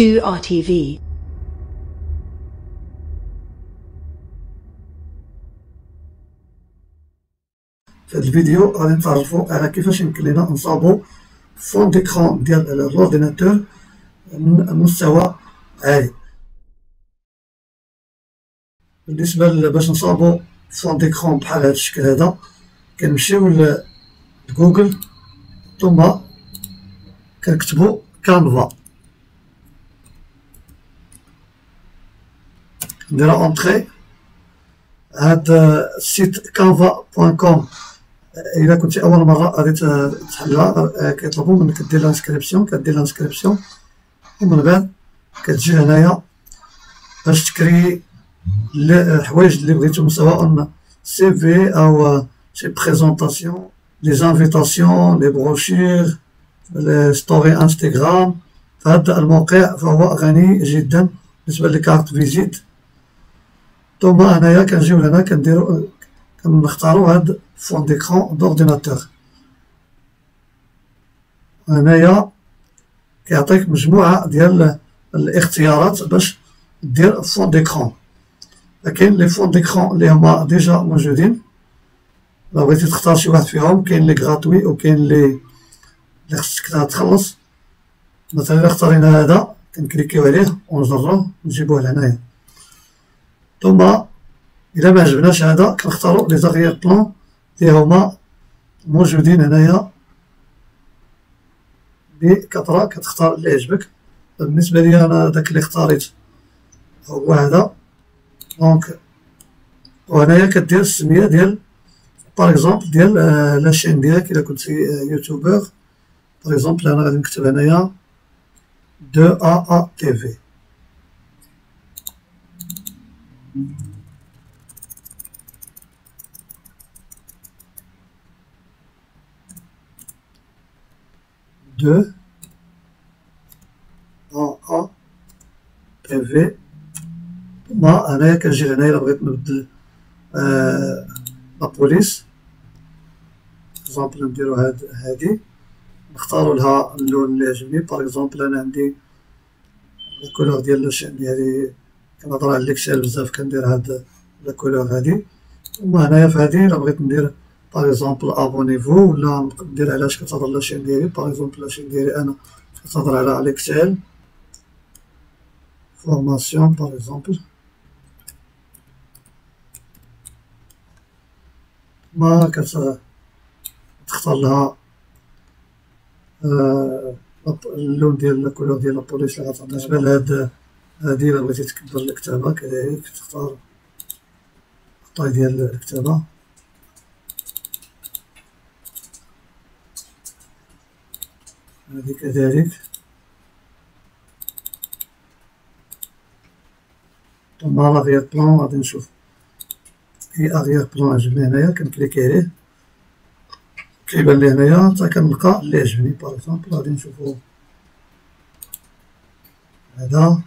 2RTV. في هذا الفيديو غادي نتعرفوا على كيفاش يمكن لنا نصاوبوا فون ديكرون ديال الاورديناتور من مستوى عالي. بالنسبه باش نصاوبوا فون ديكرون بحال هذا الشكل هذا، كنمشيو لجوجل ثم كنكتبوا كانفا، نديرو اونطري. هاد السيت canva.com الا كنتي اول مره غادي تحلها كيطلبوا منك دير لانسكريبسيون، كدير لانسكريبسيون ومن بعد كتجي هنايا باش تكري الحوايج اللي بغيتهم، سواء سي في او شي بريزونطاسيون، لي زانفيتاسيون، لي بروشير، لي ستوري انستغرام. فهذا الموقع فهو غني جدا بالنسبه لكارت فيزيت. ثم هنايا كنجيو هنا كنختارو هاد فون ديكرون دورديناتور. هنايا كيعطيك مجموعة ديال الاختيارات باش دير فون ديكرون. كاين لي فون ديكرون اللي هما ديجا موجودين، لا بغيتي تختار شي واحد فيهم. كاين لي غراتوي وكاين لي خصك تخلص. مثلا الا اختارينا هذا كنكليكيو عليه ونجروه نجيبوه لهنايا. ثم الا ما عجبناش هذا كنختارو لي زاغيير بلون اللي هما موجودين هنايا بكثرة، كتختار اللي يعجبك. بالنسبة لي أنا داك اللي اختاريت هو هذا. دونك وهنايا كدير السمية ديال باغ اكزومبل ديال لاشين ديالك. إلا كنتي يوتيوبر باغ اكزومبل أنا غادي نكتب هنايا 2AA TV. TV. ثم هنايا كنجي هنايا إلا بغيت نبدل لابوليس اكزومبل نديرو هادي، نختارو لها اللون اللي يعجبني. باغ اكزومبل أنا عندي الكولور ديال لاشين ديالي كنهضر على ليكسيل بزاف، كندير هاد الكولور هادي. ثم هنايا في هادي إلا بغيت ندير باغ اكزومبل ابونيفو، ولا ندير علاش كتهضر لاشين ديالي. باغ اكزومبل لاشين ديالي أنا كتهضر على ليكسيل فورماسيون باغ اكزومبل. ما كتختار لها اللون ديال الكولور ديال لابوليس اللي غتعطي. بالنسبة لهاد هادي إلا بغيتي تكبر الكتابة كذلك تختار الطاي ديال الكتابة. هادي كذلك. ثم لاغيير بلون غادي نشوف أي أغيير بلون عجبني هنايا كنكليكي عليه، كيبان لي هنايا حتى كنلقى اللي عجبني. باغ اكزومبل غادي نشوفو هذا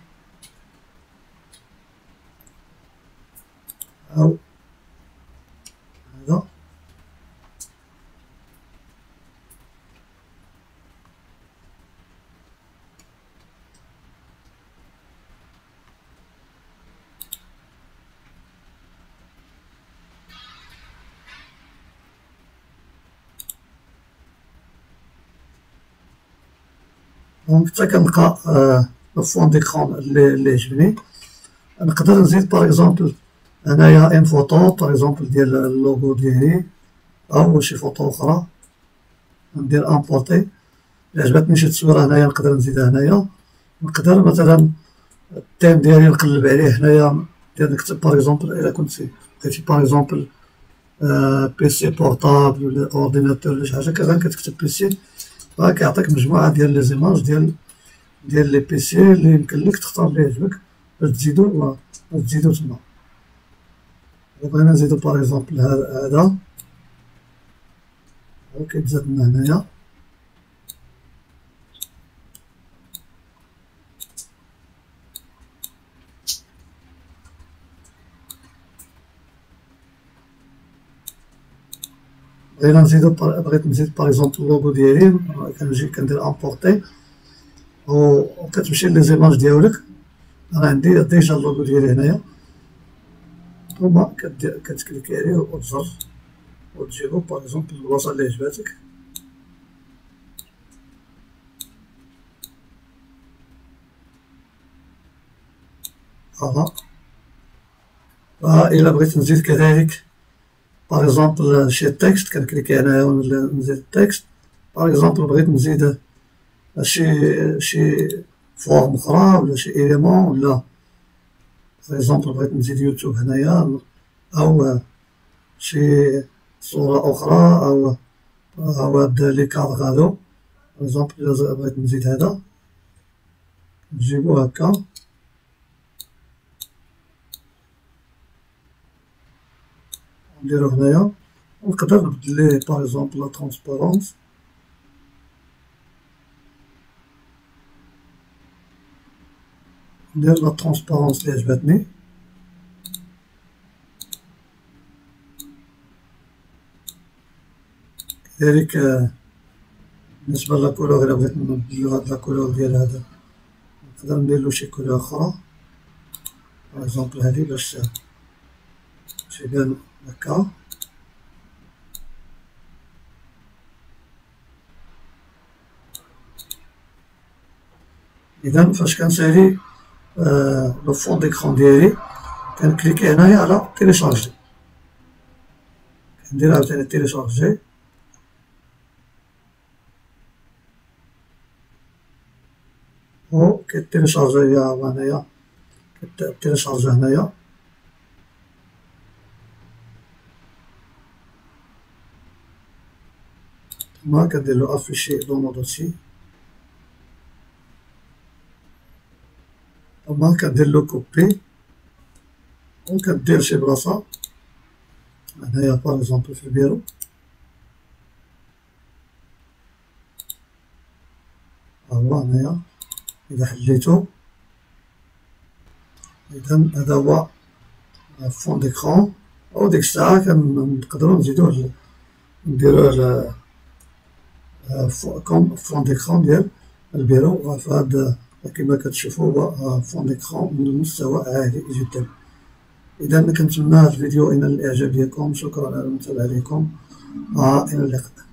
أو هذا. دونك حتى كنلقى الفون ديكرون اللي عجبني. نقدر نزيد باغ اكزومبل هنايا ان فوطو باغ اكزومبل ديال اللوغو ديالي أو شي فوطو أخرى، ندير امبورتي. إلا عجبتني شي تصويرة هنايا نقدر نزيدها هنايا. نقدر مثلا التيم ديالي نقلب عليه هنايا، نكتب باغ اكزومبل إلا كنتي بغيتي باغ اكزومبل بيسي بورطابل ولا اورديناتور ولا شي حاجة كذا كتكتب بيسي، كيعطيك مجموعة ديال لي زيماج ديال لي بيسي اللي يمكن لك تختار اللي يعجبك باش تزيدو تما. إلا بغينا نزيدو باغ اكزومبل هذا هو كيتزاد لنا هنايا. بغيت نزيد باغ اكزومبل اللوغو ديالي كنجي كندير امبورتي. وكتمشي لي زيماج ديالك. انا عندي ديجا اللوغو ديالي هنايا، ثم كتكليكي عليه وتزر وتجيبو باغ اكزومبل البلاصه اللي عجباتك. إلا بغيت نزيد كذلك باغ اكزومبل شي تكست، كنكليكي هنايا ونزيد التكست. باغ اكزومبل بغيت نزيد شي فورم أخرى ولا شي إيليمون، ولا باغ اكزومبل بغيت نزيد يوتيوب هنايا، أو شي صورة أخرى، أو هاد لي كادغ هادو. باغ اكزومبل إلا بغيت نزيد هذا نجيبو هكا، نديرو هنايا، ونقدر نبدل ليه باغ اكزومبل لا ترونسبارونس، ندير لا ترونسبارونس اللي عجبتني. كذلك بالنسبة لاكولور، إلا بغيت نبدلو هاد لاكولور ديال هذا نقدر نديرلو شي كولور أخرى، باغ اكزومبل هادي باش يبان هكا. إذا فاش كنسالي لو فون ديكرون ديالي كنكليكي هنايا على تيليشارجي، كندير عاوتاني تيليشارجي، و كيتيليشارجي هنايا، كيتيليشارجي هنايا. ثم كنديرلو افيشي دون مو دوسي، ثم كنديرلو كوبي، و كدير شي بلاصة هنايا باغ اكزومبل في البيرو. هو هنايا إذا حليتو، إذا هذا هو فون ديكرون. و ديك الساعة كنقدرو نزيدوه نديروه كوم فون ديكرون ديال البيرو. فهاد كما كتشوفو هو فون ديكرون من مستوى عالي جدا. إذا كنتمنى هاد الفيديو ينال الإعجاب ديالكم. شكرا على المتابعة ديالكم، وإلى اللقاء.